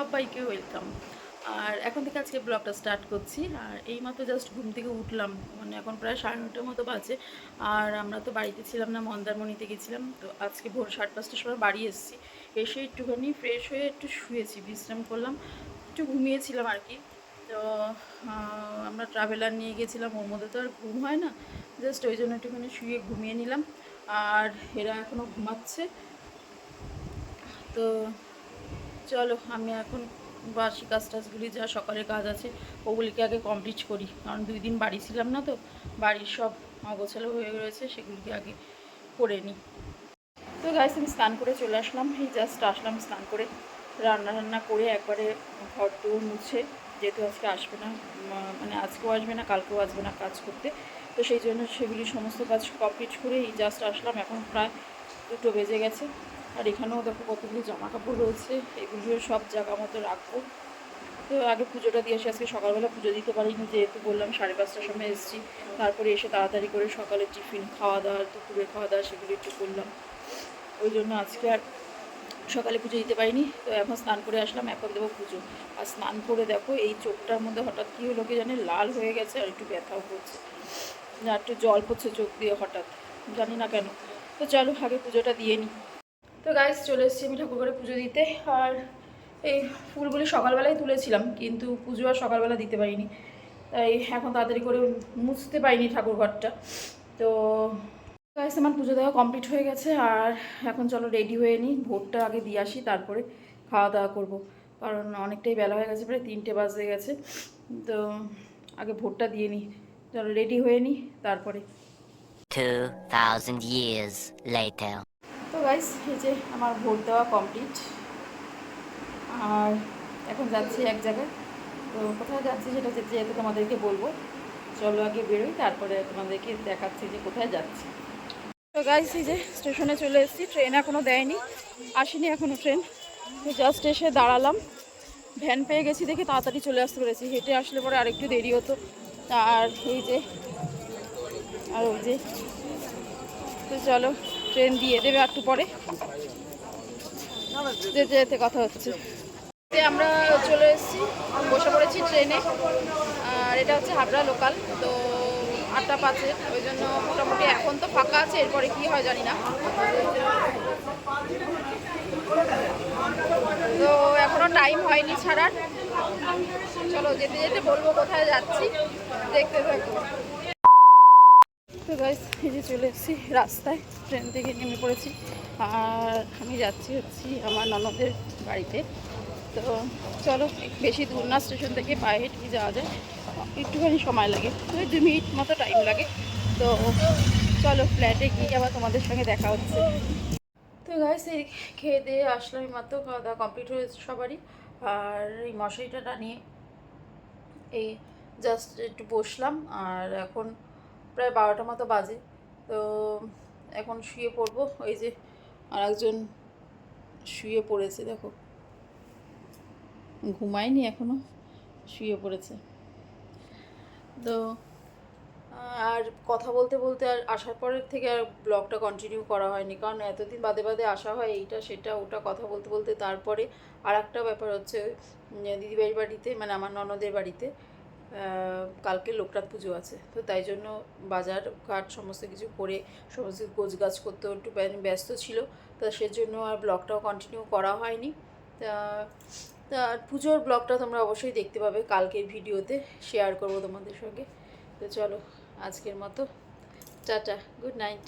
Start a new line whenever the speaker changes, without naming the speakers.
সবাইকে ওয়েলকাম। আর এখন থেকে আজকে ব্লগটা স্টার্ট করছি। আর এইমাত্র জাস্ট ঘুম থেকে উঠলাম, মানে এখন প্রায় 9:30 মতো বাজে। আর আমরা তো বাড়িতে ছিলাম না, মন্দারমণিতে গেছিলাম। তো আজকে ভোর 5:30টার সময় বাড়ি এসেছি। এসে একটুখানি ফ্রেশ হয়ে একটু শুয়েছি, বিশ্রাম করলাম, একটু ঘুমিয়েছিলাম আর কি। তো আমরা ট্রাভেলার নিয়ে গেছিলাম, ওর মধ্যে তো আর ঘুম হয় না, জাস্ট ওই জন্য একটুখানি শুয়ে ঘুমিয়ে নিলাম। আর এরা এখনও ঘুমাচ্ছে। তো চলো আমি এখন বাসি কাজ টাজগুলি যা সকালের কাজ আছে ওগুলিকে আগে কমপ্লিট করি, কারণ 2 দিন বাড়ি ছিলাম না, তো বাড়ির সব অগোছালো হয়ে রয়েছে, সেগুলিকে আগে করে নিই। তো গাইস আমি স্নান করে চলে আসলাম, এই জাস্ট আসলাম স্নান করে, রান্না করে একবারে ঘর দৌড় মুছে, যেহেতু আজকে আসবে না, মানে আজকেও আসবে না কালকেও আসবে না কাজ করতে, তো সেই জন্য সেগুলি সমস্ত কাজ কমপ্লিট করে এই জাস্ট আসলাম। এখন প্রায় 2টো বেজে গেছে। আর এখানেও দেখো কতগুলি জামা কাপড় রয়েছে, এগুলিও সব জায়গা মতো রাখবো। তো আগে পুজোটা দিয়ে আসি, আজকে সকালবেলা পুজো দিতে পারিনি, যেহেতু বললাম 5:30টার সময় এসেছি। তারপরে এসে তাড়াতাড়ি করে সকালে টিফিন খাওয়া দাওয়া, দুপুরে খাওয়া দাওয়া সেগুলি একটু করলাম, ওই জন্য আজকে আর সকালে পুজো দিতে পারিনি। তো এখন স্নান করে আসলাম, এখন দেবো পুজো। আর স্নান করে দেখো এই চোখটার মধ্যে হঠাৎ কী হলো কি জানি, লাল হয়ে গেছে আর একটু ব্যথাও করছে, না একটু জল পড়ছে চোখ দিয়ে হঠাৎ, জানি না কেন। তো চলো আগে পুজোটা দিয়ে নিই। তো গাইস চলে এসেছি আমি ঠাকুর ঘরে পুজো দিতে। আর এই ফুলগুলি সকালবেলায় তুলেছিলাম, কিন্তু পুজো আর সকালবেলা দিতে পারিনি, তাই এখন তাড়াতাড়ি করে মুছতে পারিনি ঠাকুর ঘরটা। তো গাইস আমার পুজো দেওয়া কমপ্লিট হয়ে গেছে। আর এখন চলো রেডি হয়ে নিই, ভোরটা আগে দিয়ে আসি, তারপরে খাওয়া দাওয়া করবো, কারণ অনেকটাই বেলা হয়ে গেছে, প্রায় 3টে বাজে গেছে। তো আগে ভোরটা দিয়ে নিই, চলো রেডি হয়ে নিই তারপরে।
2000 years later.
তো গাইস এই যে আমার ভোট দেওয়া কমপ্লিট। আর এখন যাচ্ছি এক জায়গায়, তো কোথায় যাচ্ছি সেটা যেহেতু তোমাদেরকে বলবো, চলো আগে বেরোই, তারপরে তোমাদেরকে দেখাচ্ছি যে কোথায় যাচ্ছি। তো গাইস এই যে স্টেশনে চলে এসেছি, ট্রেন এখনও দেয়নি, আসেনি এখনও ট্রেন। তো জাস্ট এসে দাঁড়ালাম, ভ্যান পেয়ে গেছি দেখে তাড়াতাড়ি চলে আসতে পেরেছি, হেঁটে আসলে পরে আরেকটু দেরি হতো। আর এই যে আর ওই যে, তো চলো ট্রেন দিয়ে দেবে একটু পরে, যেতে যেতে কথা হচ্ছে। আমরা চলে এসেছি, বসে পড়েছি ট্রেনে। আর এটা হচ্ছে হাবড়া লোকাল, তো 8টা 5-এ, ওই জন্য মোটামুটি এখন তো ফাঁকা আছে, এরপরে কি হয় জানি না। তো এখনও টাইম হয়নি ছাড়ার, চলো যেতে যেতে বলবো কোথায় যাচ্ছি, দেখতে থাকো। তো গাইস এই যে চলে এসেছি রাস্তায়, ট্রেন থেকে নেমে পড়েছি। আর আমি যাচ্ছি আমার ননদের বাড়িতে। তো চলো, বেশি দূর না স্টেশন থেকে, পায়ে হেঁটে যাওয়া যায়, একটুখানি সময় লাগে, ওই 2 মিনিট মতো টাইম লাগে। তো চলো ফ্ল্যাটে গিয়ে আবার তোমাদের সঙ্গে দেখা হচ্ছে। তো গাইস এই খেয়ে দিয়ে আসলাম, মাত্র খাওয়া দাওয়া কমপ্লিট হয়েছে সবারই। আর এই মশারিটা টানিয়ে এই জাস্ট একটু বসলাম। আর এখন প্রায় 12টা মতো বাজে, তো এখন শুয়ে পড়বো। ওই যে আর একজন শুয়ে পড়েছে, দেখো ঘুমায়নি এখনও, শুয়ে পড়েছে। তো আর কথা বলতে বলতে আর আসার পরের থেকে আর ব্লগটা কন্টিনিউ করা হয়নি, কারণ এতদিন বাদে বাদে আসা হয়, এইটা সেটা ওটা কথা বলতে বলতে। তারপরে আর একটা ব্যাপার হচ্ছে, দিদিবাড়ির বাড়িতে, মানে আমার ননদের বাড়িতে কালকে লোকনাথ পুজো আছে, তো তাই জন্য বাজার ঘাট সমস্ত কিছু করে সমস্ত গোছগাছ করতেও একটু ব্যস্ত ছিল, তা সেজন্য আর ব্লগটাও কন্টিনিউ করা হয়নি। তা তা পুজোর ব্লগটা তোমরা অবশ্যই দেখতে পাবে কালকের ভিডিওতে, শেয়ার করবো তোমাদের সঙ্গে। তো চলো আজকের মতো টাটা, গুড নাইট।